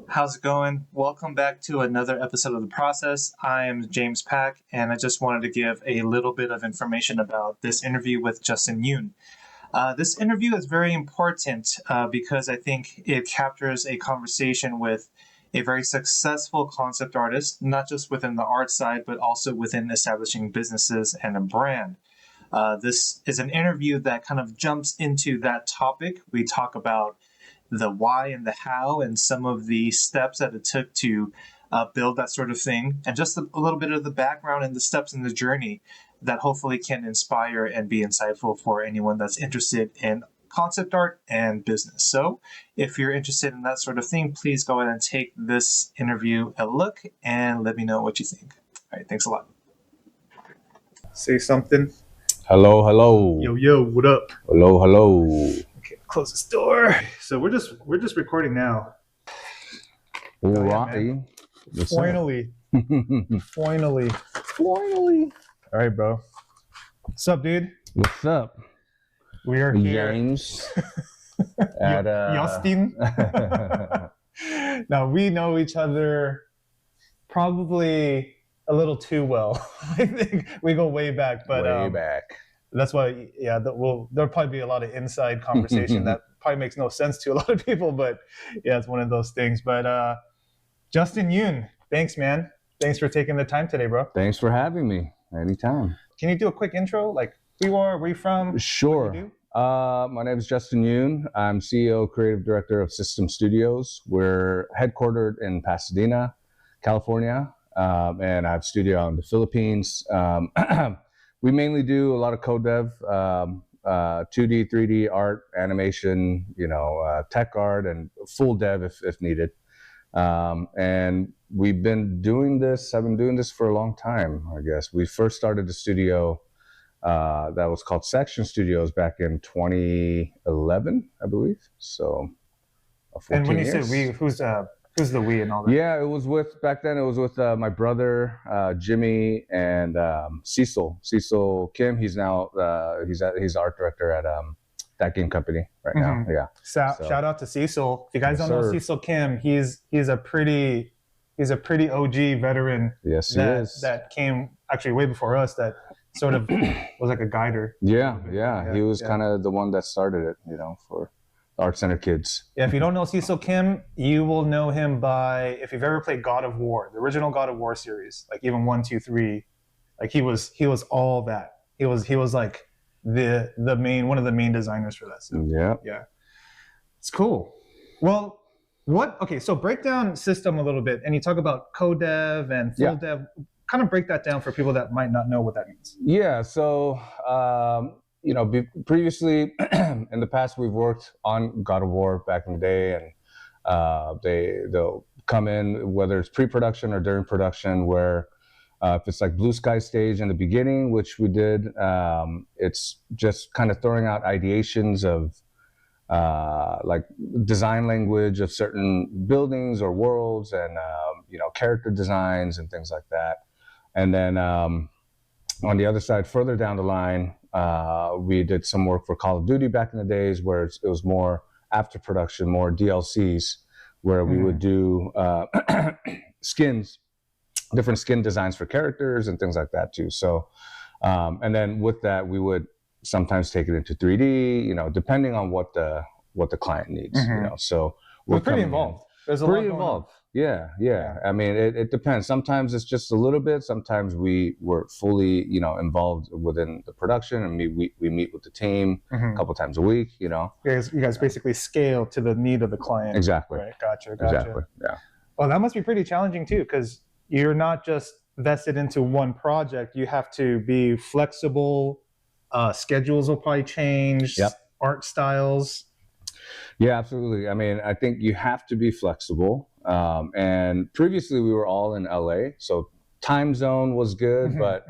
How's it going? Welcome back to another episode of The Process. I am James Pack, and I just wanted to give a little bit of information about this interview with Justin Yoon. This interview is very important because I think it captures a conversation with a very successful concept artist, not just within the art side, but also within establishing businesses and a brand. This is an interview that kind of jumps into that topic. We talk about the why and the how and some of the steps that it took to build that sort of thing, and just a little bit of the background and the steps in the journey that hopefully can inspire and be insightful for anyone that's interested in concept art and business. So if you're interested in that sort of thing, please go ahead and take this interview a look and let me know what you think. All right, thanks a lot. Say something. Hello. Yo, what up? Hello. Okay, close this door. So we're just recording now. All right. Finally. Finally. All right, bro. What's up, dude? What's up? We are here. James. At Justin. Now we know each other probably a little too well. I think we go way back, but way back. That's why, yeah, there'll probably be a lot of inside conversation that probably makes no sense to a lot of people, but yeah, it's one of those things. But Justin Yoon, thanks, man. Thanks for taking the time today, bro. Thanks for having me. Anytime. Can you do a quick intro? Like, who you are, where you from? Sure. What you do? My name is Justin Yoon. I'm CEO, Creative Director of System Studios. We're headquartered in Pasadena, California, and I have a studio out in the Philippines. We mainly do a lot of code dev, 2D, 3D art, animation, tech art, and full dev if needed. And I've been doing this for a long time, I guess. We first started the studio that was called Section Studios back in 2011, I believe. So 14 And when you years. say we, who's the we and all that? Yeah, back then it was with my brother, Jimmy, and Cecil Kim. He's now, he's art director at that game company right now. Yeah. Shout out to Cecil. If you guys don't know Cecil Kim, he's a pretty OG veteran. Yes, he is. That came actually way before us. That sort of was like a guider. Yeah. He was kind of the one that started it, for Art Center kids. Yeah, if you don't know Cecil Kim, you will know him by, if you've ever played God of War, the original God of War series, like even 1, 2, 3, like he was all that. He was like the main, one of the main designers for that. So, yeah, it's cool. Well, so break down System a little bit, and you talk about code dev and full dev. Kind of break that down for people that might not know what that means. Yeah, so previously in the past we've worked on God of War back in the day, and they'll come in whether it's pre-production or during production, where if it's like blue sky stage in the beginning, which we did, it's just kind of throwing out ideations of like design language of certain buildings or worlds, and character designs and things like that. And then on the other side, further down the line, we did some work for Call of Duty back in the days, where it was more after production, more DLCs, where we would do skins, different skin designs for characters and things like that too. So, and then with that, we would sometimes take it into 3D, depending on what the client needs. So we're pretty involved. There's a lot going on. Yeah. I mean, it depends. Sometimes it's just a little bit. Sometimes we were fully, involved within the production, and we meet with the team a couple times a week. You guys basically scale to the need of the client. Exactly. Right. Gotcha. Exactly. Yeah. Well, that must be pretty challenging too, because you're not just vested into one project. You have to be flexible. Schedules will probably change. Yep. Art styles. Yeah, absolutely. I mean, I think you have to be flexible. And previously we were all in LA, so time zone was good. But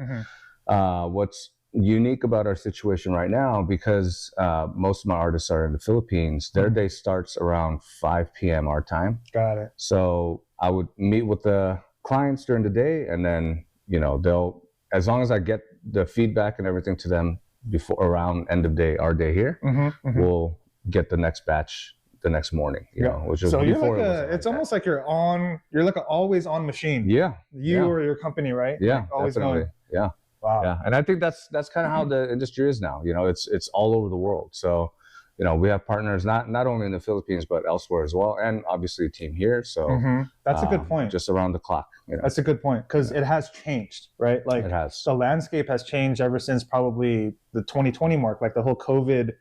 what's unique about our situation right now, because most of my artists are in the Philippines, their day starts around 5 p.m. our time. Got it. So I would meet with the clients during the day, and then, they'll, as long as I get the feedback and everything to them before around end of day, our day here, we'll get the next batch the next morning, you know, which was so you're before like it wasn't it's like almost like you're like an always on machine. that. You or your company, right? Yeah, like always definitely. going. Yeah. Wow. Yeah. And I think that's kind of how the industry is now. You know, it's all over the world. So, you know, we have partners not only in the Philippines but elsewhere as well, and obviously a team here. So that's a good point. Just around the clock. You know? That's a good point because it has changed, right? Like it has. the landscape has changed ever since probably the 2020 mark, like the whole COVID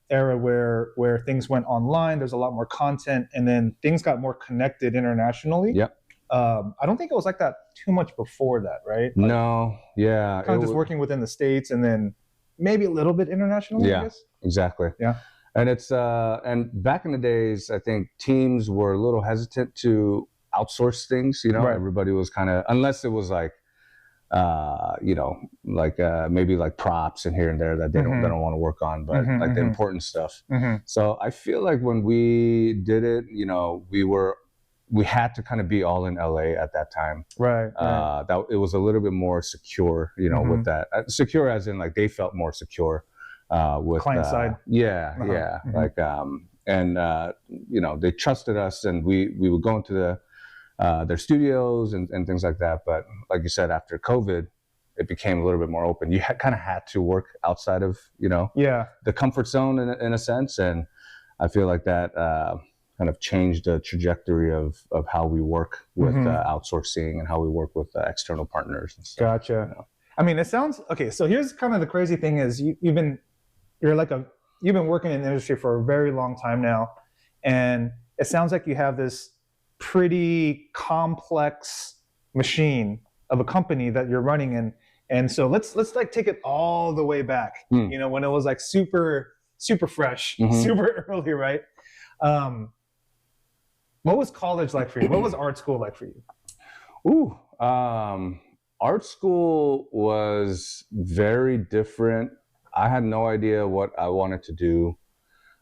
era where things went online. There's a lot more content, and then things got more connected internationally. Yep. I don't think it was like that too much before that, right? Like, no. Yeah. Kind of just working within the States, and then maybe a little bit internationally. Yeah. I guess. Exactly. Yeah. And it's and back in the days, I think teams were a little hesitant to outsource things. You know, everybody was kind of, unless it was like, you know, like maybe like props and here and there that they don't want to work on, but like the important stuff. So I feel like when we did it, you know, we had to kind of be all in LA at that time. Right. That it was a little bit more secure, you know, with that. Secure as in like they felt more secure with Client side. Yeah, like and you know, they trusted us, and we would go into their studios and things like that. But like you said, after COVID, it became a little bit more open. You kind of had to work outside of, you know, the comfort zone in a sense, and I feel like that kind of changed the trajectory of how we work with outsourcing and how we work with external partners and stuff. Gotcha. You know? I mean, it sounds okay. So here's kind of the crazy thing is you've been working in the industry for a very long time now, and it sounds like you have this pretty complex machine of a company that you're running in. And so let's like take it all the way back, you know, when it was like super fresh, super early, right? What was college like for you? What was art school like for you? Art school was very different. I had no idea what I wanted to do.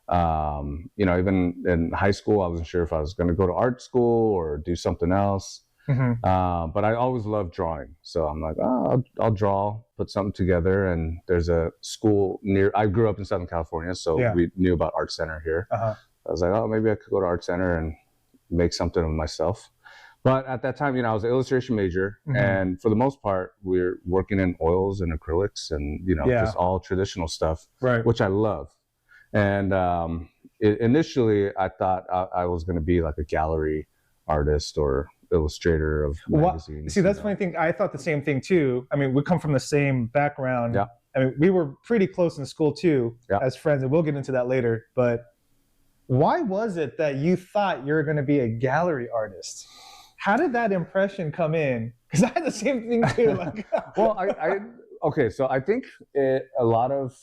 You know, even in high school, I wasn't sure if I was going to go to art school or do something else. But I always loved drawing. So I'm like, I'll draw, put something together. And there's a school I grew up in Southern California, so we knew about Art Center here. I was like, maybe I could go to Art Center and make something of myself. But at that time, you know, I was an illustration major, and for the most part, we're working in oils and acrylics and, you know, just all traditional stuff, which I love. And initially, I thought I was going to be like a gallery artist or illustrator of magazines. See, that's the funny thing. I thought the same thing too. I mean, we come from the same background. I mean, we were pretty close in school too, as friends, and we'll get into that later. But why was it that you thought you were going to be a gallery artist? How did that impression come in? Because I had the same thing too. Like, well, okay, so I think a lot of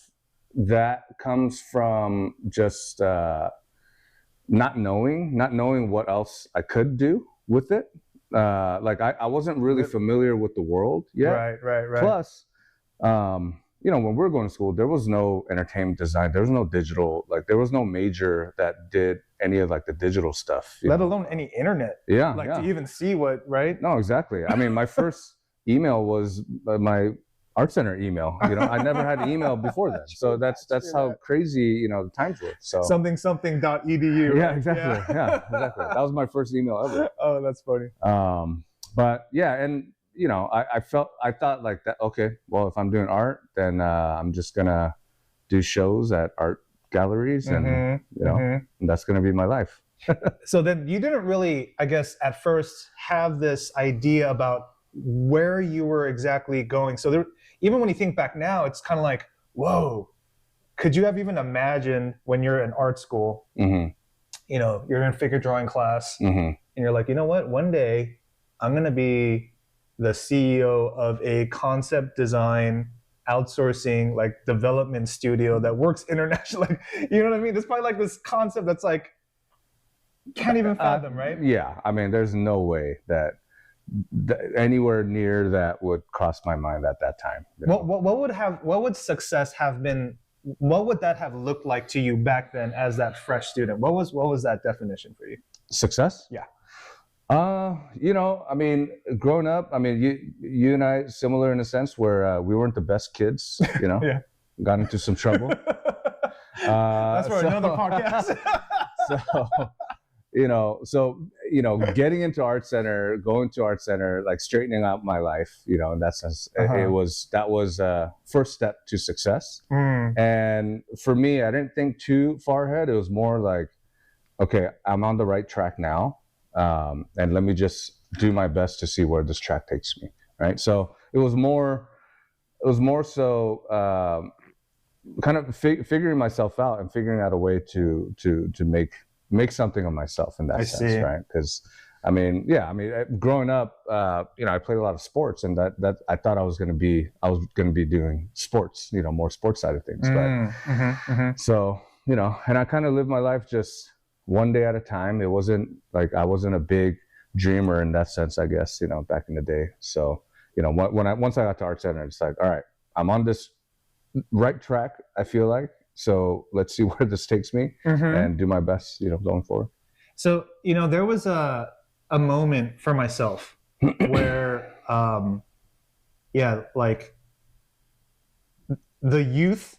that comes from just not knowing what else I could do with it. Like I wasn't really familiar with the world yet. Right. Plus, you know, when we were going to school, there was no entertainment design. There was no digital, like there was no major that did any of like the digital stuff. Let alone any internet. To even see what, right? No, exactly. I mean, my first email was my Art Center email. You know, I never had an email before then. So that's how crazy, you know, the times were. So something.edu. Yeah, exactly. Yeah, exactly. That was my first email ever. Oh, that's funny. But yeah, and you know, I thought like that. Okay, well, if I'm doing art, then I'm just gonna do shows at art galleries, and you know, and that's gonna be my life. So then you didn't really, I guess, at first have this idea about where you were exactly going. So there, even when you think back now, it's kind of like, whoa, could you have even imagined when you're in art school, you know, you're in figure drawing class, and you're like, you know what, one day I'm going to be the CEO of a concept design outsourcing like development studio that works internationally. You know what I mean? There's probably like this concept that's like, can't even fathom, right? Yeah, I mean, there's no way that anywhere near that would cross my mind at that time. What would success have been? What would that have looked like to you back then as that fresh student? What was that definition for you? Success? Yeah. You know, I mean, growing up, I mean, you and I similar in a sense where we weren't the best kids. You know, got into some trouble. That's for another podcast. So, getting into art center, going to art center, like straightening out my life, in that sense, that was first step to success. And for me, I didn't think too far ahead. It was more like, okay, I'm on the right track now. And let me just do my best to see where this track takes me. Right. So it was more so kind of figuring myself out and figuring out a way to make something of myself in that sense, right? Because growing up, I played a lot of sports, and that I thought I was going to be doing sports, more sports side of things. So, and I kind of lived my life just one day at a time. It wasn't like I wasn't a big dreamer in that sense, I guess, back in the day. So, once I got to Art Center, it's like, all right, I'm on this right track, I feel like. So let's see where this takes me and do my best, going forward. So, there was a moment for myself where, like the youth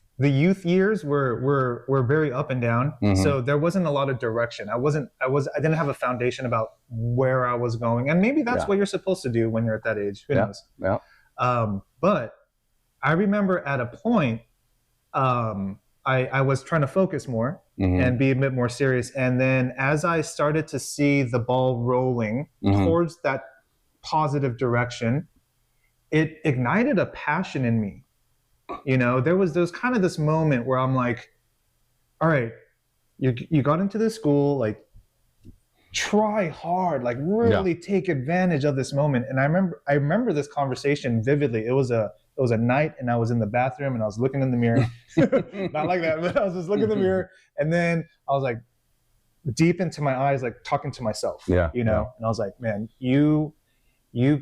years were very up and down. So there wasn't a lot of direction. I didn't have a foundation about where I was going. And maybe that's what you're supposed to do when you're at that age. Who knows? Yeah. But I remember at a point, I was trying to focus more and be a bit more serious. And then as I started to see the ball rolling towards that positive direction, it ignited a passion in me. There was this moment where I'm like, all right, you got into this school, like try hard, like really take advantage of this moment. And I remember this conversation vividly. It was a night, and I was in the bathroom, and I was looking in the mirror. Not like that, but I was just looking in the mirror, and then I was like deep into my eyes, like talking to myself. And I was like, man, you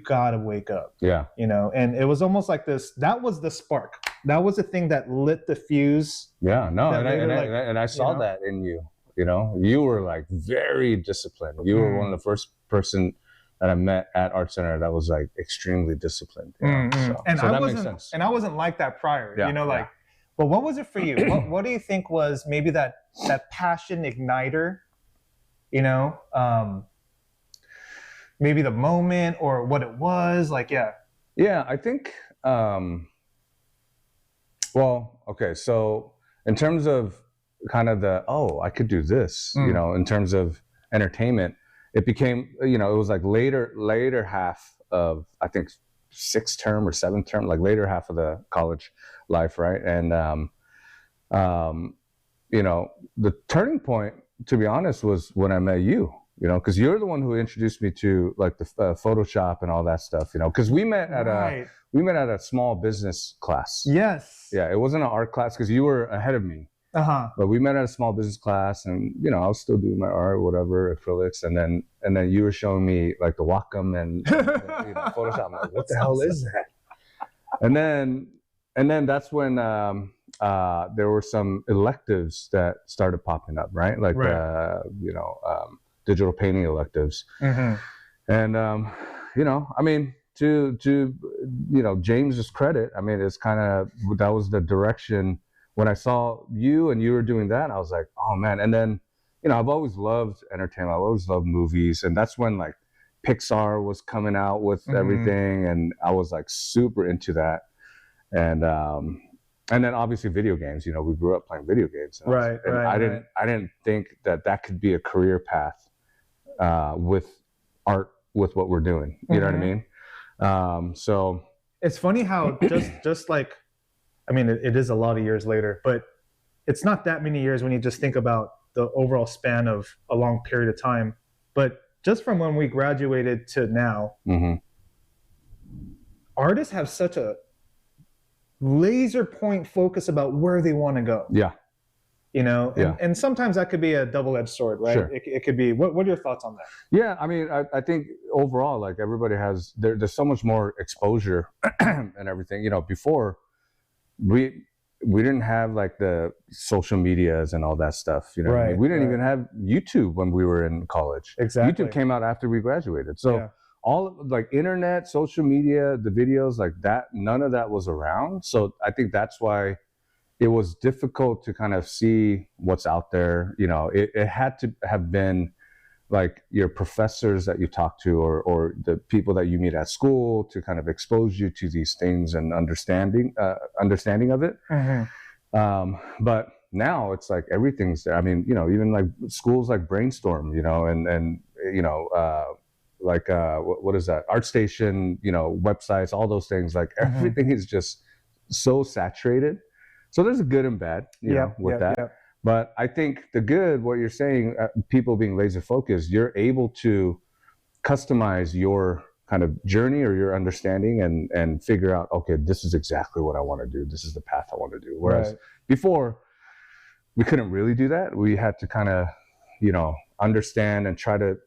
gotta wake up. And it was almost like this. That was the spark. That was the thing that lit the fuse. And I saw that in you. You were like very disciplined. You were one of the first person that I met at Art Center that was like extremely disciplined. And that makes sense. And I wasn't like that prior. But what was it for you? What do you think was maybe that passion igniter? Maybe the moment or what it was like. I think so in terms of kind of I could do this, in terms of entertainment, it became, it was like later half of, I think, 6th term or 7th term, like later half of the college life, right? And the turning point, to be honest, was when I met you. Because you're the one who introduced me to like the Photoshop and all that stuff. Because we met at a small business class. Yes. Yeah, it wasn't an art class because you were ahead of me. But we met at a small business class, and I was still doing my art, whatever, acrylics, and then you were showing me like the Wacom and Photoshop. I'm like, what the hell is that? And then that's when there were some electives that started popping up, right? Like digital painting electives. And to James's credit, it's kind of, that was the direction. When I saw you and you were doing that, I was like, oh man. And then, I've always loved entertainment. I've always loved movies. And that's when like Pixar was coming out with everything. And I was like super into that. And then obviously video games, we grew up playing video games. I didn't think that could be a career path with art, with what we're doing. You know what I mean? So it's funny how just like, it is a lot of years later, but it's not that many years when you just think about the overall span of a long period of time. But just from when we graduated to now, artists have such a laser point focus about where they want to go. And sometimes that could be a double-edged sword, right? Sure. It could be. What are your thoughts on that? Yeah, I think overall, like everybody has, there's so much more exposure and everything. Before we didn't have like the social medias and all that stuff. We didn't even have YouTube when we were in college. Exactly. YouTube came out after we graduated. So all like internet, social media, the videos like that, none of that was around. So I think that's why it was difficult to kind of see what's out there. You know, it had to have been like your professors that you talk to, or the people that you meet at school, to kind of expose you to these things and understanding of it. But now it's like everything's there. I mean, you know, even like schools like Brainstorm, you know, and you know, what is that? ArtStation, you know, websites, all those things. Like everything is just so saturated. So there's a good and bad, you know, with that. Yep. But I think the good, what you're saying, people being laser focused, you're able to customize your kind of journey or your understanding and figure out, okay, this is exactly what I want to do. This is the path I want to do. Whereas before, we couldn't really do that. We had to kind of, you know, understand and try to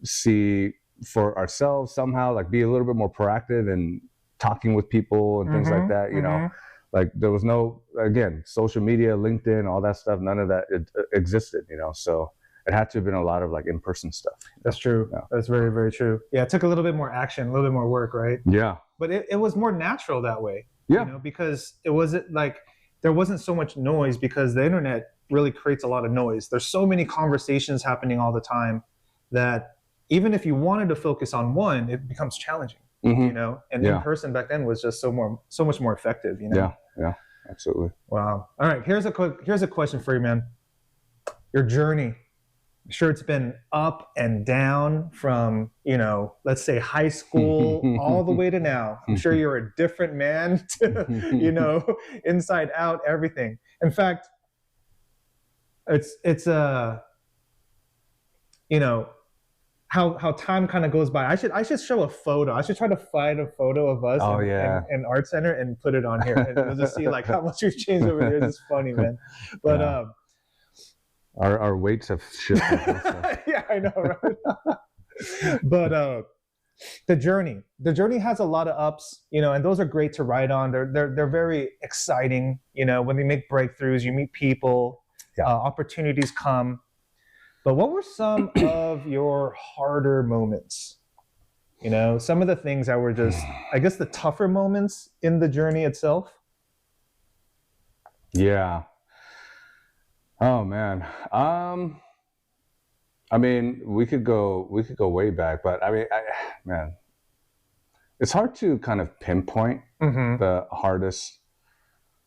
see for ourselves somehow, like be a little bit more proactive and talking with people and things like that, you know. Like there was no, again, social media, LinkedIn, all that stuff, none of that existed, you know. So it had to have been a lot of like in-person stuff. That's true. Yeah. That's very, very true. Yeah, it took a little bit more action, a little bit more work, right? Yeah. But it was more natural that way. Yeah. You know, because it wasn't like, there wasn't so much noise, because the internet really creates a lot of noise. There's so many conversations happening all the time that even if you wanted to focus on one, it becomes challenging. You know, and in person back then was just so much more effective, you know. Yeah, absolutely. Wow. All right, here's a question for you, man. Your journey. I'm sure it's been up and down from, you know, let's say high school all the way to now. I'm sure you're a different man, to, you know, inside out, everything. In fact, it's you know, how time kind of goes by. I should show a photo. I should try to find a photo of us in Art Center and put it on here, and we'll just see like how much we've changed over there. It's funny, man. But our weights have shifted. Yeah, I know, right? But the journey has a lot of ups, you know, and those are great to write on. They're very exciting, you know. When we make breakthroughs, you meet people, opportunities come. But what were some of your harder moments? You know, some of the things that were just, I guess, the tougher moments in the journey itself? Yeah. Oh, man. I mean, we could go way back, but I mean, man, it's hard to kind of pinpoint the hardest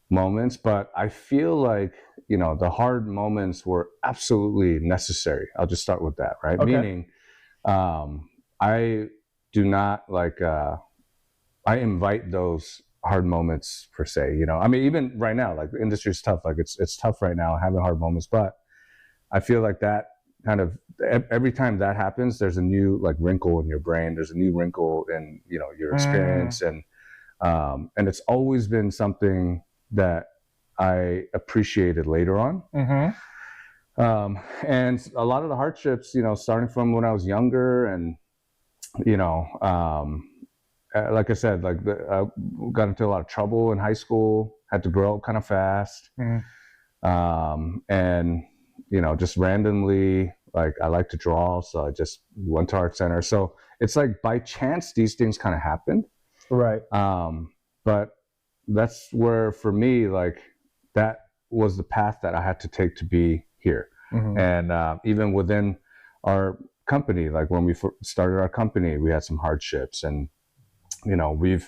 moments, but I feel like, you know, the hard moments were absolutely necessary. I'll just start with that, right? Okay. Meaning, I do not like, I invite those hard moments per se, you know. I mean, even right now, like the industry's tough, like it's tough right now having hard moments, but I feel like that kind of, every time that happens, there's a new like wrinkle in your brain. There's a new wrinkle in, you know, your experience. And it's always been something that I appreciated later on. And a lot of the hardships, you know, starting from when I was younger, and, you know, like I said, like I got into a lot of trouble in high school, had to grow up kind of fast. And, you know, just randomly, like I like to draw, so I just went to Art Center. So it's like by chance these things kind of happened. Right. But that's where, for me, like that was the path that I had to take to be here. And even within our company, like when we started our company, we had some hardships, and, you know, we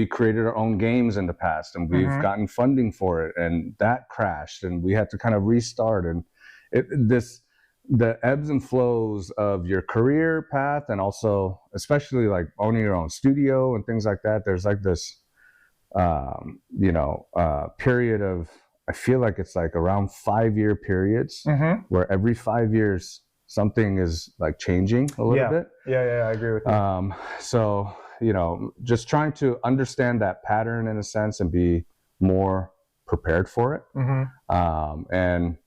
created our own games in the past, and we've gotten funding for it, and that crashed, and we had to kind of restart. And the ebbs and flows of your career path, and also especially like owning your own studio and things like that, there's like this period of, I feel like it's like around 5-year periods where every 5 years something is like changing a little bit. I agree with you. So, you know, just trying to understand that pattern in a sense and be more prepared for it. And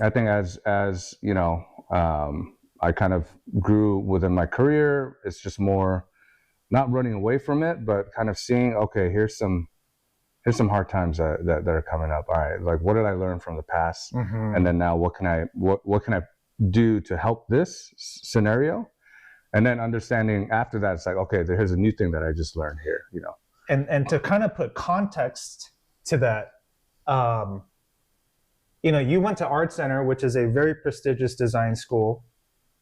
I think as you know, I kind of grew within my career, it's just more not running away from it, but kind of seeing, okay, here's some hard times that are coming up. All right, like what did I learn from the past? And then now what can I do to help this scenario? And then understanding after that, it's like, okay, here's a new thing that I just learned here, you know. and to kind of put context to that, you went to Art Center, which is a very prestigious design school.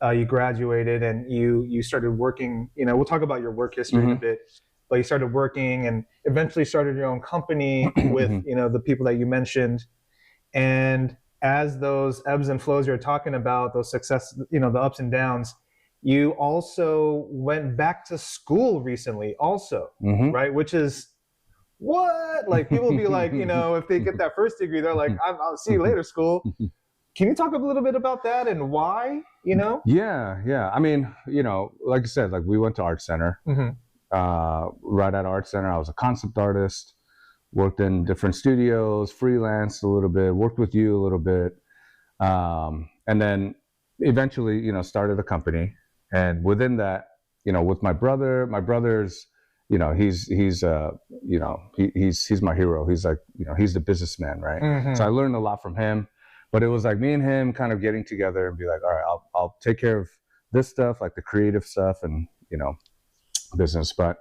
You graduated and you started working. We'll talk about your work history in a bit, but you started working and eventually started your own company with the people that you mentioned. And as those ebbs and flows you're talking about, those success, the ups and downs, you also went back to school recently also, right? Which is what? Like people be like, if they get that first degree, they're like, I'll see you later, school. Can you talk a little bit about that and why, Yeah. I mean, like I said, like we went to Art Center. Right at Art Center, I was a concept artist, worked in different studios, freelanced a little bit, worked with you a little bit. And then eventually, started a company. And within that, with my brother's, he's my hero. He's like, he's the businessman, right? So I learned a lot from him, but it was like me and him kind of getting together and be like, all right, I'll take care of this stuff, like the creative stuff and, business. But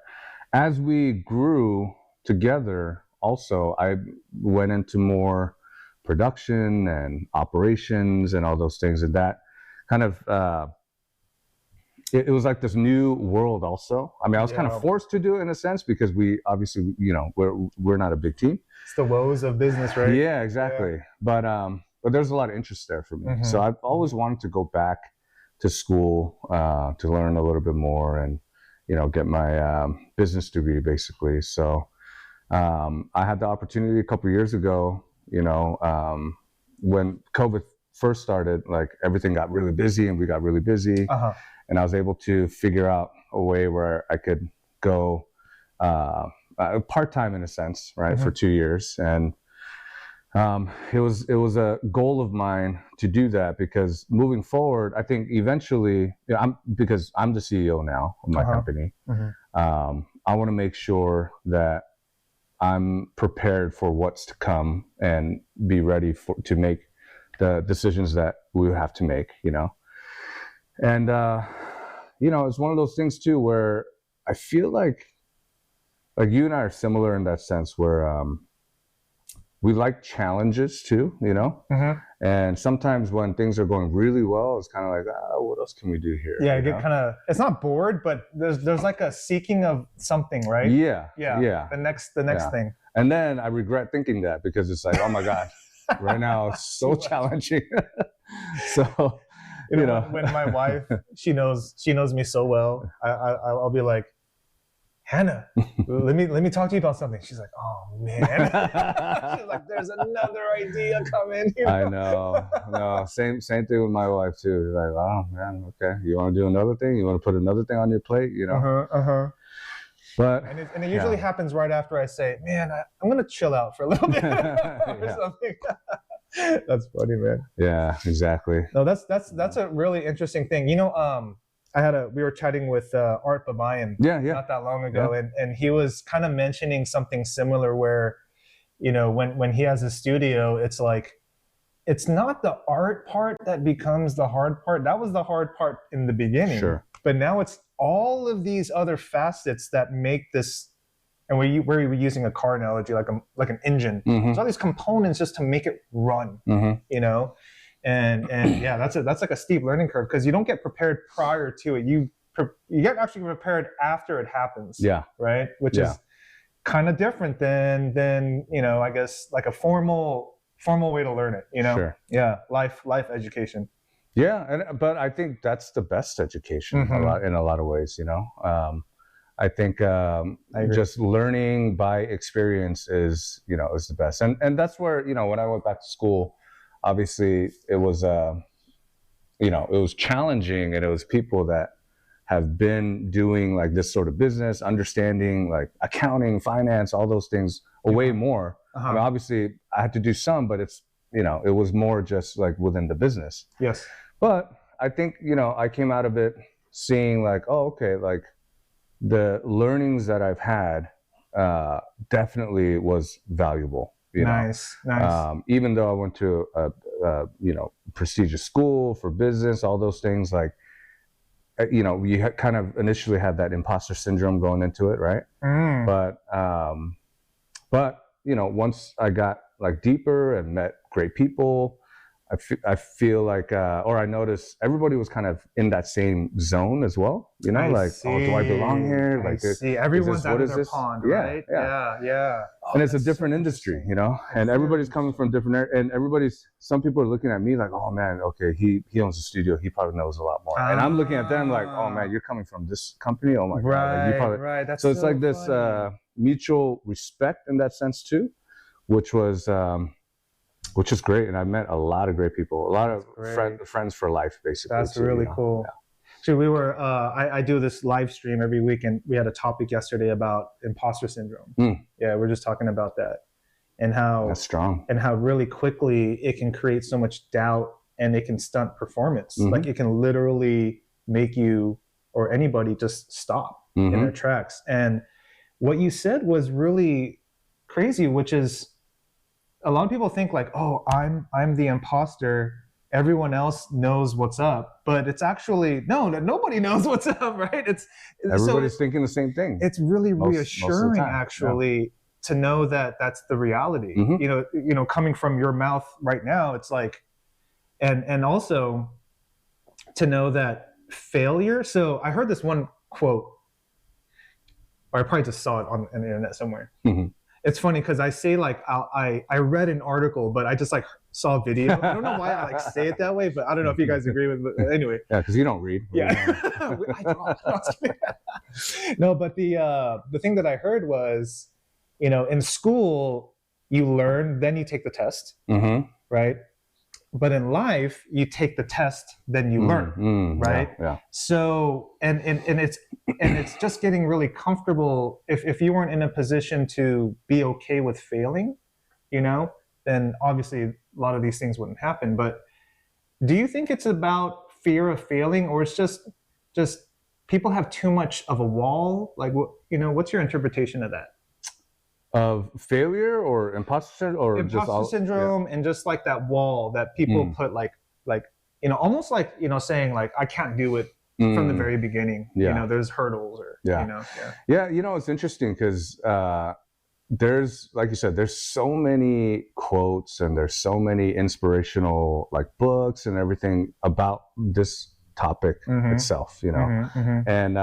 as we grew together, also, I went into more production and operations and all those things. And that kind of, it was like this new world also. I mean, I was kind of forced to do it in a sense because we obviously, we're not a big team. It's the woes of business, right? Yeah, exactly. Yeah. But there's a lot of interest there for me. So I've always wanted to go back to school to learn a little bit more and, get my business degree basically. So I had the opportunity a couple of years ago, when COVID first started, like everything got really busy and we got really busy. And I was able to figure out a way where I could go part-time in a sense, right, for 2 years. And it was a goal of mine to do that because moving forward, I think eventually, because I'm the CEO now of my company, I want to make sure that I'm prepared for what's to come and be ready to make the decisions that we have to make, And, it's one of those things too, where I feel like you and I are similar in that sense where, we like challenges too, and sometimes when things are going really well, it's kind of like, what else can we do here? Yeah, I get kind of, it's not bored, but there's like a seeking of something, right? Yeah. The next thing. And then I regret thinking that because it's like, oh my God, right now it's so challenging. So, when my wife, she knows me so well, I'll be like, Hannah, let me talk to you about something. She's like, oh man. She's like, there's another idea coming. I know. No, same thing with my wife too. She's like, oh man, okay. You want to do another thing? You want to put another thing on your plate? But and it usually happens right after I say, man, I'm gonna chill out for a little bit or something. That's funny, man. Yeah, exactly. No, that's a really interesting thing. We were chatting with Art Babayan not that long ago, and he was kind of mentioning something similar where, when he has a studio, it's like, it's not the art part that becomes the hard part. That was the hard part in the beginning. Sure. But now it's all of these other facets that make this, and we're using a car analogy, like an engine. There's all these components just to make it run, And yeah, that's like a steep learning curve because you don't get prepared prior to it. You get actually prepared after it happens. Yeah. Right. Which is kind of different than I guess like a formal way to learn it. Sure. Yeah. Life education. Yeah, but I think that's the best education in a lot of ways. I think just learning by experience is the best, and that's where when I went back to school. Obviously, it was it was challenging, and it was people that have been doing like this sort of business, understanding like accounting, finance, all those things way more. I mean, obviously, I had to do some, but it's it was more just like within the business. Yes. But I think I came out of it seeing like, oh, okay, like the learnings that I've had definitely was valuable. Nice. Even though I went to a prestigious school for business, all those things, like you kind of initially had that imposter syndrome going into it, right? But once I got like deeper and met great people, I feel like, or I noticed everybody was kind of in that same zone as well. Oh, do I belong here? I see. Everyone's out of their pond, right? Yeah. Oh, and it's a different industry, and everybody's coming from different and some people are looking at me like, oh man, okay, he owns a studio, he probably knows a lot more. And I'm looking at them like, oh man, you're coming from this company, oh my god, like, you probably right. That's so it's like this mutual respect in that sense too, which is great. And I met a lot of great people, a lot of friends for life, basically. That's really cool. Yeah. So we were, I do this live stream every week, and we had a topic yesterday about imposter syndrome. Yeah, we're just talking about that, and how that's strong, and how really quickly it can create so much doubt, and it can stunt performance. Like it can literally make you or anybody just stop in their tracks. And what you said was really crazy, which is a lot of people think like, oh, I'm the imposter. Everyone else knows what's up, but it's actually nobody knows what's up, right? Everybody's thinking the same thing. It's really reassuring, actually, to know that that's the reality. Coming from your mouth right now, it's like, and also to know that failure. So I heard this one quote, or I probably just saw it on the internet somewhere. It's funny because I say like I read an article, but I just like saw a video. I don't know why I like say it that way, but I don't know if you guys agree with it. Anyway. Yeah, because you don't read. Yeah. I don't. No, but the thing that I heard was, in school you learn, then you take the test, right? But in life, you take the test, then you learn, right? Yeah. So, and it's just getting really comfortable. If you weren't in a position to be okay with failing, then obviously a lot of these things wouldn't happen. But do you think it's about fear of failing, or it's just people have too much of a wall? Like, what's your interpretation of that? Of failure or imposter syndrome, or imposter syndrome, and just like that wall that people put like almost like saying like I can't do it from the very beginning. There's hurdles, or it's interesting because there's, like you said, there's so many quotes and there's so many inspirational like books and everything about this topic itself, and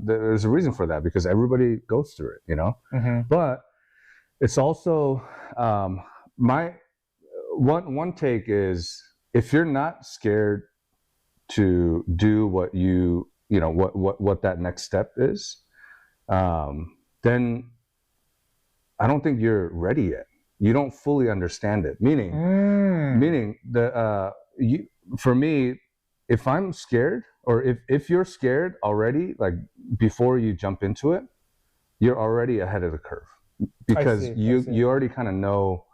there's a reason for that, because everybody goes through it, but it's also my one take is, if you're not scared to do what what that next step is, then I don't think you're ready yet. You don't fully understand it. Meaning for me, if I'm scared, or if you're scared already, like before you jump into it, you're already ahead of the curve. Because you already kind of know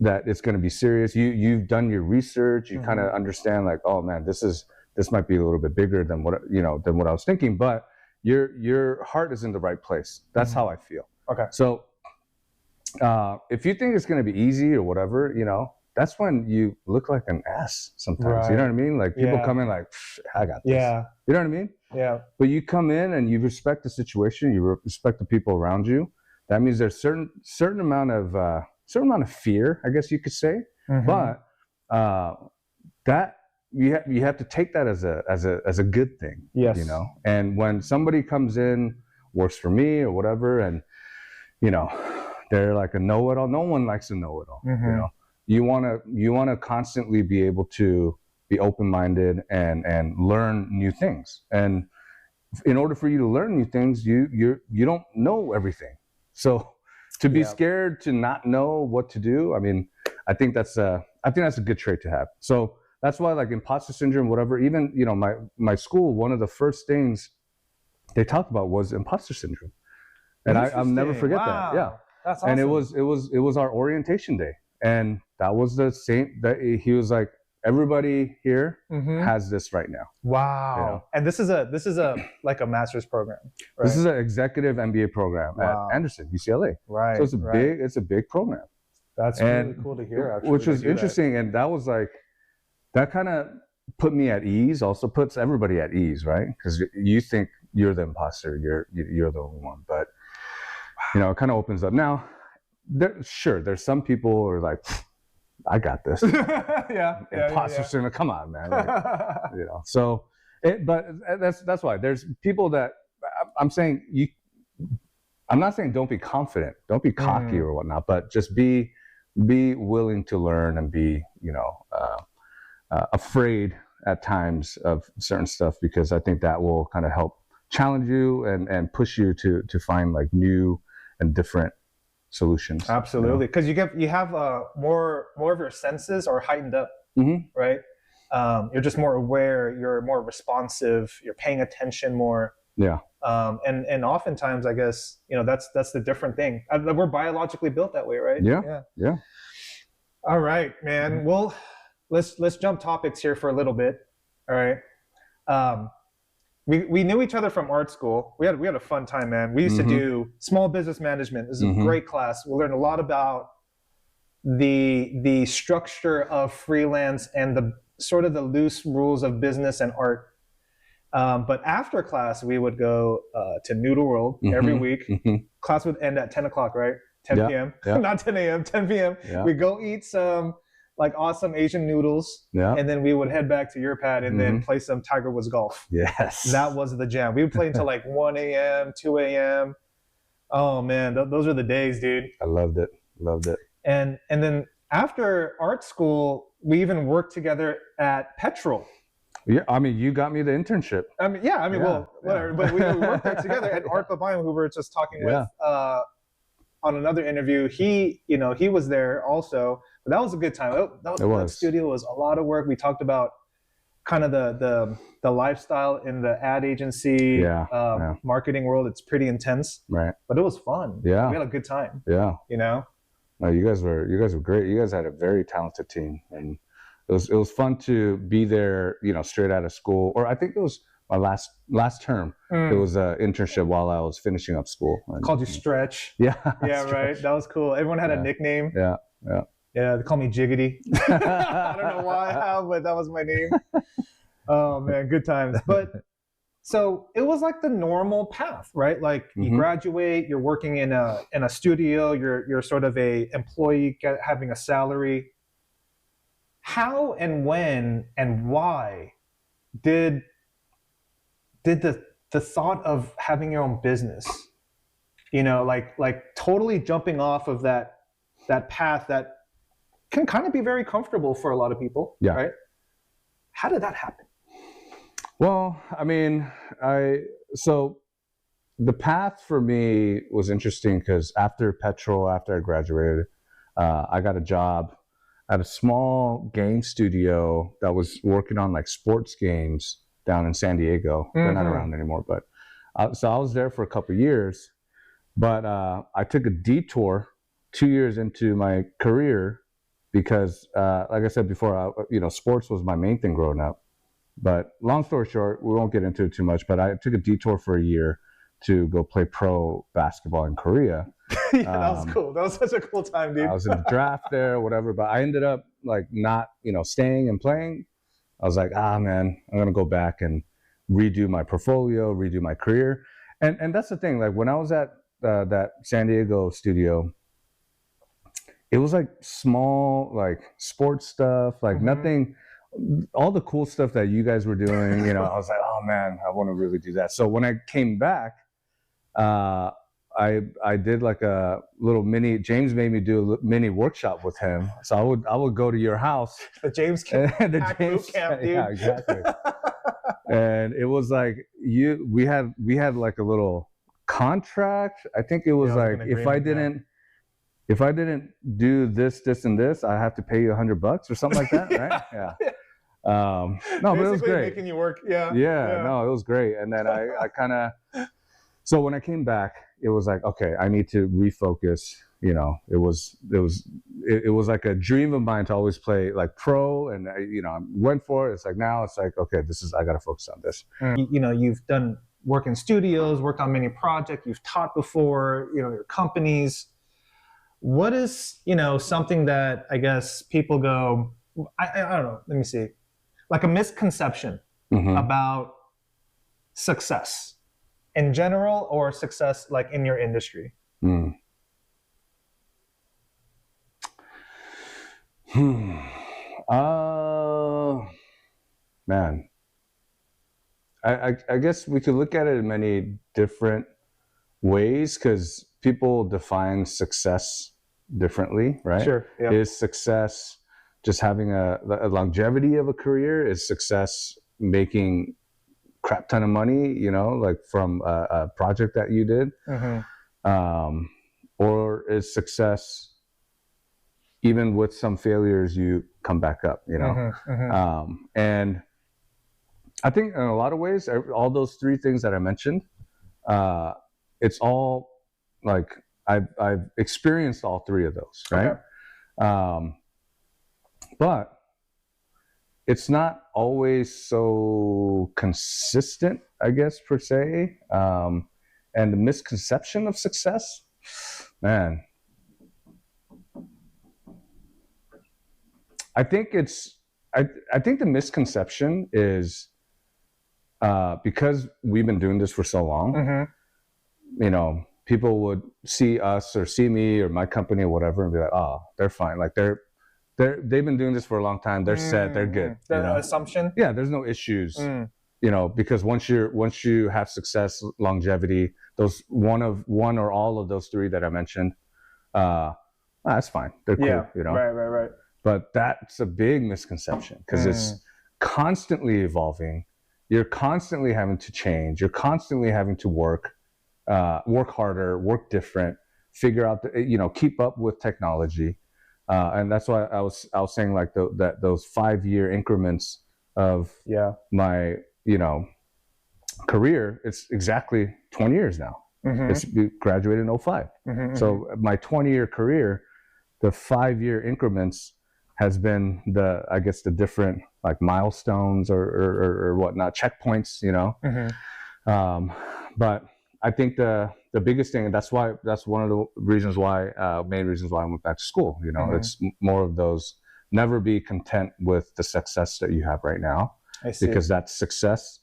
that it's going to be serious. You've done your research. You kind of understand like, oh man, this might be a little bit bigger than what I was thinking. But your heart is in the right place. That's how I feel. Okay. So if you think it's going to be easy or whatever, that's when you look like an ass sometimes. Right. You know what I mean? Like people come in like, I got this. Yeah. You know what I mean? Yeah. But you come in and you respect the situation. You respect the people around you. That means there's certain amount of fear, I guess you could say, but that you have to take that as a good thing. Yes. And when somebody comes in, works for me or whatever, and they're like a know-it-all. No one likes a know-it-all. You wanna constantly be able to be open-minded and learn new things. And in order for you to learn new things, you don't know everything. So to be scared to not know what to do, I mean, I think that's a good trait to have. So that's why, like imposter syndrome, whatever, even, my school, one of the first things they talked about was imposter syndrome. And I'll never forget that. Yeah. That's awesome. And it was our orientation day. And that was the same, that he was like, everybody here has this right now. Wow. And this is a like a master's program, right? This is an executive MBA program at Anderson, UCLA. Right. So it's a big program. That's really cool to hear, actually. Which was interesting. And that was like, that kind of put me at ease also puts everybody at ease, right? Because you think you're the imposter, you're the only one, but it kind of opens up. Now, there's some people who are like, I got this. Imposter syndrome. Come on, man. So, but that's why there's people that I'm saying I'm not saying don't be confident, don't be cocky or whatnot, but just be willing to learn and be, afraid at times of certain stuff, because I think that will kind of help challenge you and push you to find like new and different solutions. Absolutely, because you have more of your senses are heightened up, right? You're just more aware, you're more responsive, you're paying attention more. Yeah. And oftentimes, I guess, that's the different thing. We're biologically built that way, right? Yeah. All right, man. Well, let's jump topics here for a little bit. All right. We knew each other from art school. We had a fun time, man. We used to do small business management. This is a great class. We learned a lot about the structure of freelance and the sort of the loose rules of business and art. But after class, we would go to Noodle World every week. Class would end at 10 o'clock, right? 10 p.m. Not 10 a.m., 10 p.m. Yeah. We'd go eat some like awesome Asian noodles. Yeah. And then we would head back to your pad and then play some Tiger Woods golf. Yes. That was the jam. We would play until like 1 a.m., 2 a.m. Oh, man. Those were the days, dude. I loved it. And then after art school, we even worked together at Petrol. Yeah, I mean, you got me the internship. Well, whatever. But we worked there together at Art Levine, who we were just talking with on another interview. He was there also. But that was a good time. That studio was a lot of work. We talked about kind of the lifestyle in the ad agency, marketing world. It's pretty intense, right? But it was fun. Yeah, we had a good time. Yeah, No, you guys were great. You guys had a very talented team, and it was fun to be there, straight out of school. Or I think it was my last term. It was an internship while I was finishing up school. Called you Stretch. Yeah. Yeah, right. That was cool. Everyone had a nickname. Yeah. Yeah, they call me Jiggity. I don't know how, but that was my name. Oh man, good times. But so it was like the normal path, right? Like you graduate, you're working in a studio, you're sort of a employee having a salary. How and when and why did the thought of having your own business, like totally jumping off of that path that can kind of be very comfortable for a lot of people, right? How did that happen? Well, I mean, so the path for me was interesting because after I graduated, I got a job at a small game studio that was working on like sports games down in San Diego. They're not around anymore, but so I was there for a couple of years, but I took a detour 2 years into my career because, like I said before, sports was my main thing growing up. But long story short, we won't get into it too much, but I took a detour for a year to go play pro basketball in Korea. That was cool. That was such a cool time, dude. I was in the draft there, whatever, but I ended up like not, staying and playing. I was like, man, I'm going to go back and redo my portfolio, redo my career. And that's the thing, like when I was at that San Diego studio, it was like small, like sports stuff, like nothing, all the cool stuff that you guys were doing, I was like, oh man, I want to really do that. So when I came back, I did like a little James made me do a mini workshop with him. So I would go to your house. The James camp, boot camp, dude. Yeah, exactly. And it was like we had like a little contract. I think it was like if I didn't do this and this, I have to pay you $100 or something like that, right? Yeah. No, but it was great. Making you work, yeah. No, it was great. And then I kind of, so when I came back, it was like, okay, I need to refocus. It was like a dream of mine to always play like pro, and I went for it. It's like now it's like, okay, I got to focus on this. You've done work in studios, worked on many projects. You've taught before. Your companies. What is something that I guess people go? I don't know. Let me see. like a misconception about success in general or success like in your industry? Man, I guess we could look at it in many different ways because people define success differently, right? Sure. Yeah. Is success just having a longevity of a career? Is success making crap ton of money, you know, like from a project that you did? Or is success, even with some failures, you come back up, you know? And I think in a lot of ways, all those three things that I mentioned, it's all like I've experienced all three of those, right? Okay. But it's not always so consistent, I guess, per se. And the misconception of success, man, I think the misconception is because we've been doing this for so long, you know, people would see us or see me or my company or whatever and be like, oh, they're fine. Like they've been doing this for a long time. They're set. They're good. The you know? assumption. Yeah, there's no issues. You know, because once you have success, longevity, those one or all of those three that I mentioned, that's fine. They're cool. Yeah. You know. Right. But that's a big misconception because it's constantly evolving. You're constantly having to change. You're constantly having to work harder, work different, figure out, keep up with technology. And that's why I was saying like that those 5-year increments of my, career, it's exactly 20 years now. It's graduated in 05. So my 20-year career, the 5-year increments has been the different like milestones or whatnot, checkpoints, but I think the biggest thing, and that's one of the reasons why, main reasons why I went back to school, it's more of those, never be content with the success that you have right now, because that success,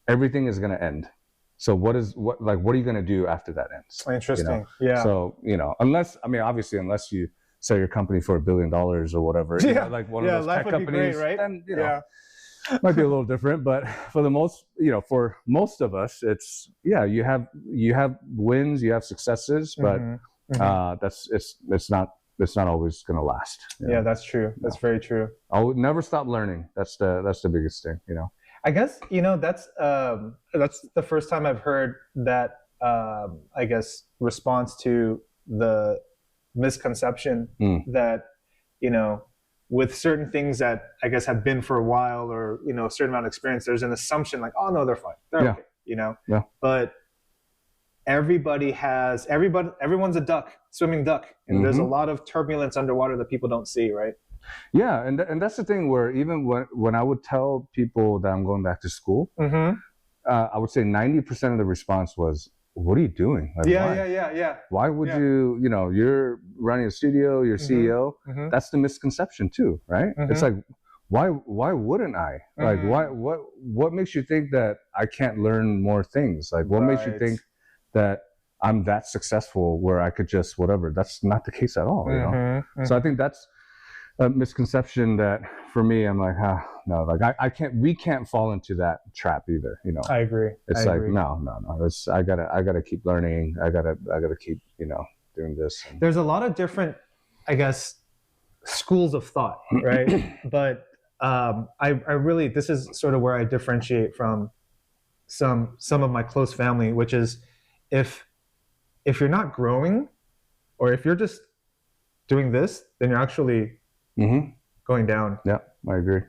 everything is going to end. So what are you going to do after that ends? Interesting. Yeah. So, unless you sell your company for $1 billion or whatever, like one of those tech companies, great, right? Then, might be a little different, but for for most of us, it's, you have wins, you have successes, but it's not always going to last. Yeah, that's true. That's very true. I'll never stop learning. That's the biggest thing, I guess, that's the first time I've heard that, I guess, response to the misconception that, with certain things that I guess have been for a while or, a certain amount of experience, there's an assumption like, oh no, they're fine. They're okay, Yeah. But everyone's a swimming duck. And there's a lot of turbulence underwater that people don't see, right? Yeah. And that's the thing where even when I would tell people that I'm going back to school, I would say 90% of the response was, what are you doing? Like, yeah. Why would you, you're running a studio, you're CEO. That's the misconception too, right? It's like, why wouldn't I? Like, what makes you think that I can't learn more things? Like, what makes you think that I'm that successful where I could just whatever? That's not the case at all, So I think that's a misconception that for me, I'm like, no, like we can't fall into that trap either, I agree. It's no. I gotta keep learning. I gotta keep, doing this. There's a lot of different, I guess, schools of thought, right? But I really, this is sort of where I differentiate from some of my close family, which is if you're not growing or if you're just doing this, then you're actually going down. Yeah, I agree.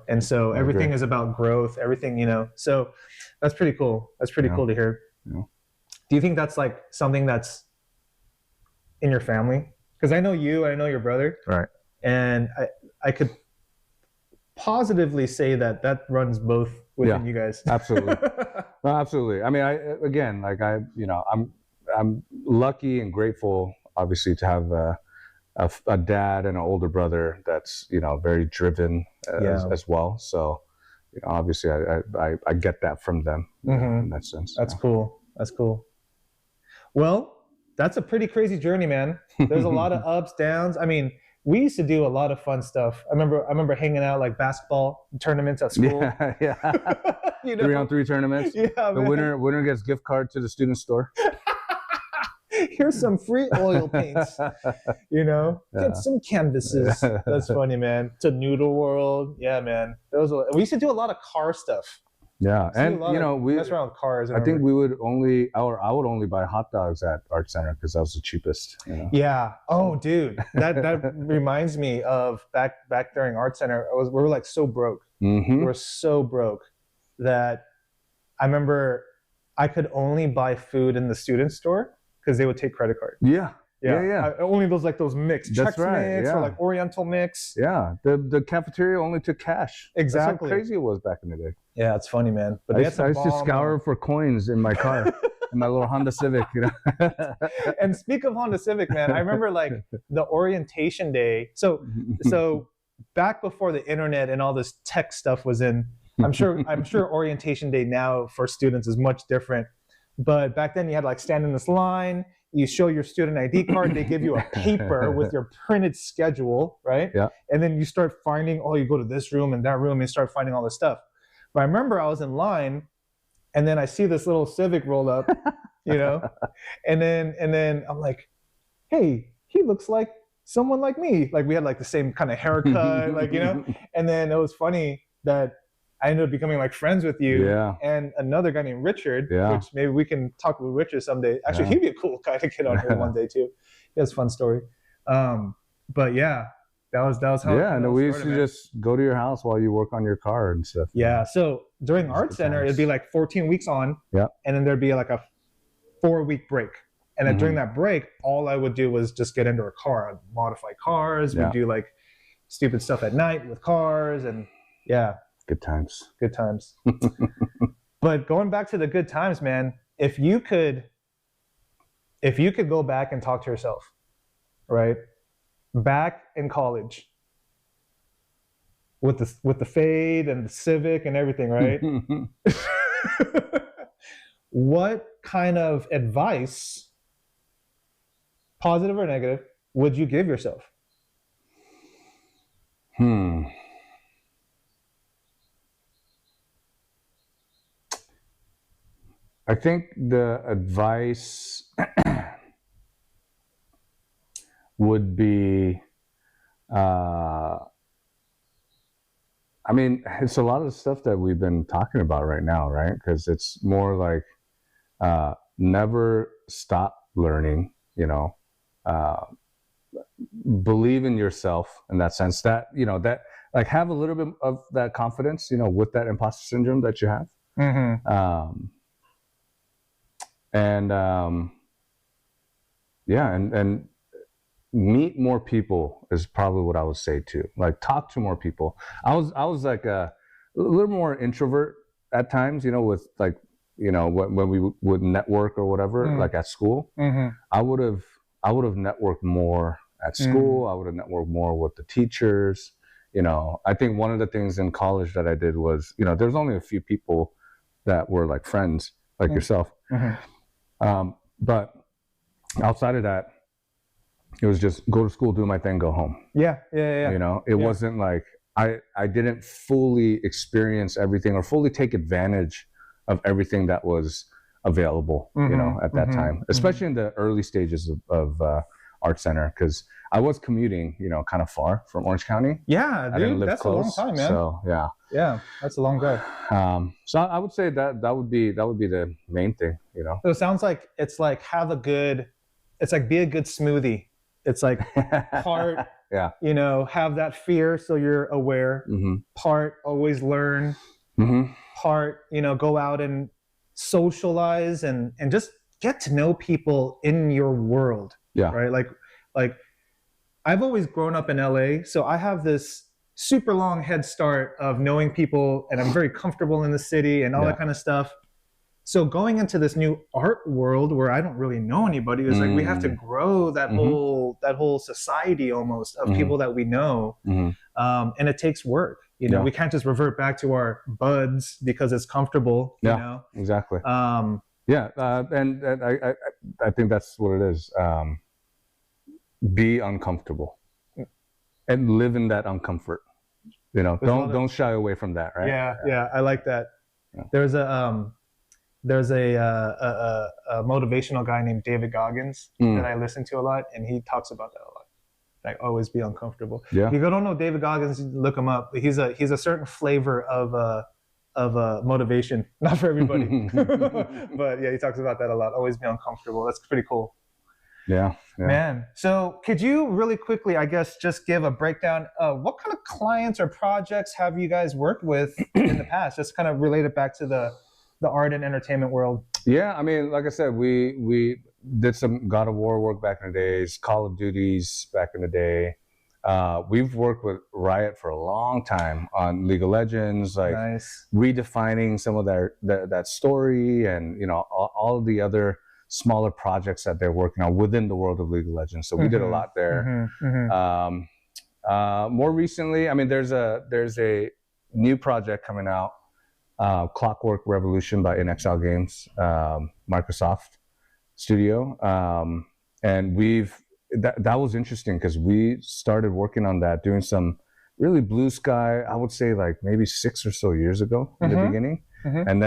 And so everything is about growth, everything, so that's pretty cool. That's pretty cool to hear. Yeah. Do you think that's like something that's in your family? Because I know you, I know your brother. Right. And I could positively say that runs both within you guys. Absolutely. No, absolutely. I mean, I'm lucky and grateful, obviously, to have a dad and an older brother that's very driven as well. So obviously I get that from them in that sense. That's cool. That's cool. Well, that's a pretty crazy journey, man. There's a lot of ups, downs. I mean, we used to do a lot of fun stuff. I remember hanging out like basketball tournaments at school. Yeah. 3-on-3 tournaments. Yeah, the man. winner gets gift card to the student store. Here's some free oil paints. Get some canvases. That's funny, man. To Noodle World. Yeah, man. We used to do a lot of car stuff. Yeah, and we mess around with cars. I think I would only buy hot dogs at Art Center because that was the cheapest. Yeah. Oh, dude, that reminds me of back during Art Center. We were like so broke. Mm-hmm. We were so broke that I remember I could only buy food in the student store because they would take credit card. Yeah. Only those mixed Chex Mix or like Oriental Mix. Yeah, the cafeteria only took cash. Exactly. That's how crazy it was back in the day. Yeah, it's funny, man. But I used to scour for coins in my car, in my little Honda Civic. And speak of Honda Civic, man, I remember like the orientation day. So back before the internet and all this tech stuff was in, I'm sure orientation day now for students is much different. But back then you had to like stand in this line. You show your student ID card, they give you a paper with your printed schedule, right? Yeah. And then you start finding, you go to this room and that room and start finding all this stuff. But I remember I was in line and then I see this little Civic roll up, and then I'm like, hey, he looks like someone like me. Like we had like the same kind of haircut, and then it was funny that I ended up becoming like friends with you and another guy named Richard, which maybe we can talk with Richard someday. Actually, he'd be a cool guy to get on here one day too. He has a fun story. But yeah, that was how. Yeah, and we used to just go to your house while you work on your car and stuff. Yeah, so during Art Center, it'd be like 14 weeks on, and then there'd be like a 4-week break. And then during that break, all I would do was just get into a car. I'd modify cars. We'd do like stupid stuff at night with cars, and Good times. But going back to the good times, man, if you could go back and talk to yourself, right? Back in college with the fade and the Civic and everything, right? What kind of advice, positive or negative, would you give yourself? I think the advice would be, it's a lot of the stuff that we've been talking about right now, right? Because it's more like never stop learning, believe in yourself in that sense, that, that like have a little bit of that confidence, with that imposter syndrome that you have. And meet more people is probably what I would say too. Like talk to more people. I was like a little more introvert at times, with like, when we would network or whatever, like at school. I would have networked more at school. I would have networked more with the teachers. I think one of the things in college that I did was, there's only a few people that were like friends, like yourself. But outside of that, it was just go to school, do my thing, go home. Yeah. It wasn't like I didn't fully experience everything or fully take advantage of everything that was available, at that time, especially in the early stages of Art Center, because I was commuting, kind of far from Orange County. Yeah, dude, I didn't live that's close, a long time, man. So yeah, that's a long drive. So I would say that would be the main thing, So it sounds like it's like be a good smoothie. It's like part, have that fear so you're aware. Part always learn. Part, go out and socialize and just get to know people in your world. Yeah. Right. Like I've always grown up in LA, so I have this super long head start of knowing people, and I'm very comfortable in the city and all that kind of stuff. So going into this new art world where I don't really know anybody, is like we have to grow that whole society almost of people that we know, and it takes work. You know, we can't just revert back to our buds because it's comfortable. You know, exactly. And I think that's what it is. Be uncomfortable and live in that uncomfort. You know, don't shy away from that, right? Yeah, I like that. Yeah. There's a motivational guy named David Goggins that I listen to a lot, and he talks about that a lot. Like, always be uncomfortable. Yeah. If you don't know David Goggins, look him up. He's a certain flavor of motivation, not for everybody, but yeah, he talks about that a lot. Always be uncomfortable. That's pretty cool. Yeah. Man. So could you really quickly, I guess, just give a breakdown of what kind of clients or projects have you guys worked with in the past? Just kind of relate it back to the art and entertainment world. Yeah, I mean, like I said, we did some God of War work back in the days, Call of Duties back in the day. We've worked with Riot for a long time on League of Legends, like redefining some of that story, and you know, all of the other smaller projects that they're working on within the world of League of Legends. So we did a lot there. More recently, I mean, there's a new project coming out, Clockwork Revolution by InXile Games, Microsoft Studio, and that was interesting because we started working on that, doing some really blue sky, I would say like maybe 6 or so years ago in the beginning, and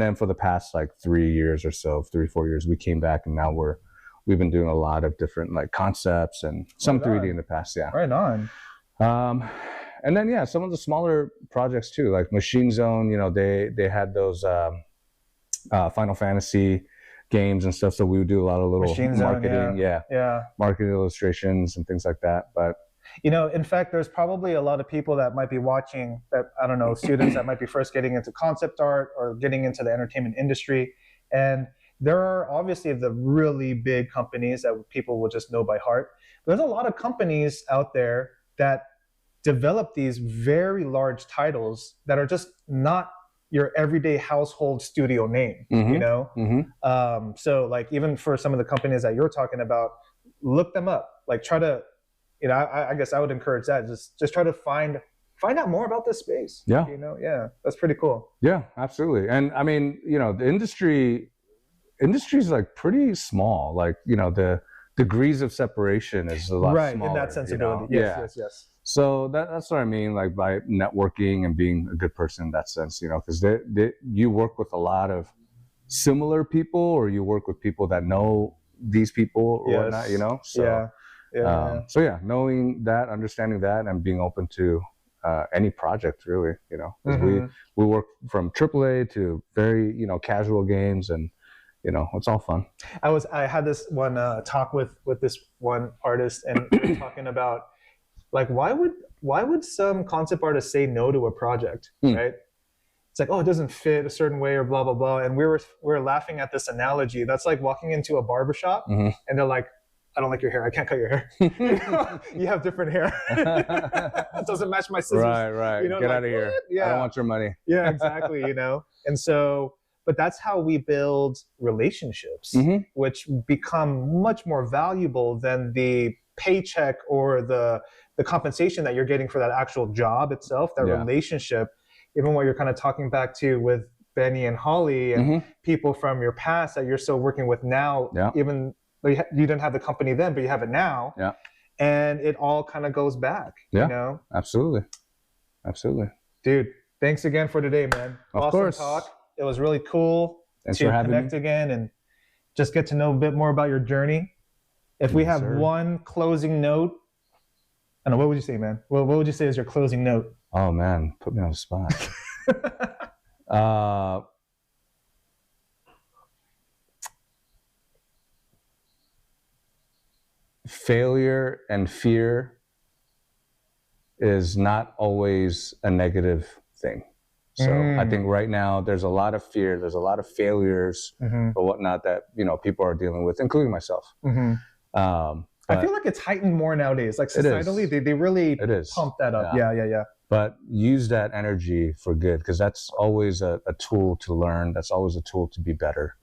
then for the past like 3 years or so, 3-4 years, we came back, and now we've been doing a lot of different like concepts and some 3D in the past. Yeah. Right on. And then some of the smaller projects too, like Machine Zone. You know, they had those Final Fantasy games and stuff, so we would do a lot of little marketing, marketing illustrations and things like that. But you know, in fact, there's probably a lot of people that might be watching that, I don't know, students that might be first getting into concept art or getting into the entertainment industry. And there are obviously the really big companies that people will just know by heart. There's a lot of companies out there that develop these very large titles that are just not your everyday household studio name, you know? So like, even for some of the companies that you're talking about, look them up. Like, try to, you know, I guess I would encourage that. Just try to find out more about this space. Yeah. You know, that's pretty cool. Yeah, absolutely. And I mean, you know, the industry is like pretty small. Like, you know, the degrees of separation is a lot smaller. In that sensibility. You know? Yes. So that's what I mean, like by networking and being a good person in that sense, you know, because you work with a lot of similar people, or you work with people that know these people or whatnot, you know? So, so knowing that, understanding that, and being open to any project, really, you know, because we work from AAA to very, you know, casual games, and you know, it's all fun. I had this one talk with this one artist, and we were talking about, like, why would some concept artists say no to a project, right? It's like, oh, it doesn't fit a certain way, or blah blah blah. And we were laughing at this analogy. That's like walking into a barbershop and they're like, I don't like your hair. I can't cut your hair. You have different hair. It doesn't match my scissors. Right. You know, get out of here. Yeah. I don't want your money. Yeah, exactly. You know, and so, but that's how we build relationships, which become much more valuable than the paycheck or the compensation that you're getting for that actual job itself. That relationship, even what you're kind of talking back to with Benny and Holly and people from your past that you're still working with now, even though you didn't have the company then, but you have it now. Yeah. And it all kind of goes back, you know? Absolutely. Dude, thanks again for today, man. Of course. Talk. It was really cool to connect again and just get to know a bit more about your journey. If we have one closing note, I don't know, what would you say, man? What would you say is your closing note? Oh, man, put me on the spot. Failure and fear is not always a negative thing. So I think right now there's a lot of fear, there's a lot of failures or whatnot that, you know, people are dealing with, including myself. I feel like it's heightened more nowadays. Like societally, they really pump that up. Yeah. But use that energy for good, because that's always a tool to learn. That's always a tool to be better.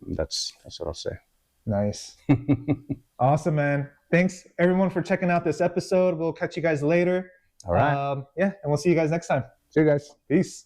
That's what I'll say. Nice. Awesome, man. Thanks everyone for checking out this episode. We'll catch you guys later. All right. Yeah, and we'll see you guys next time. See you guys. Peace.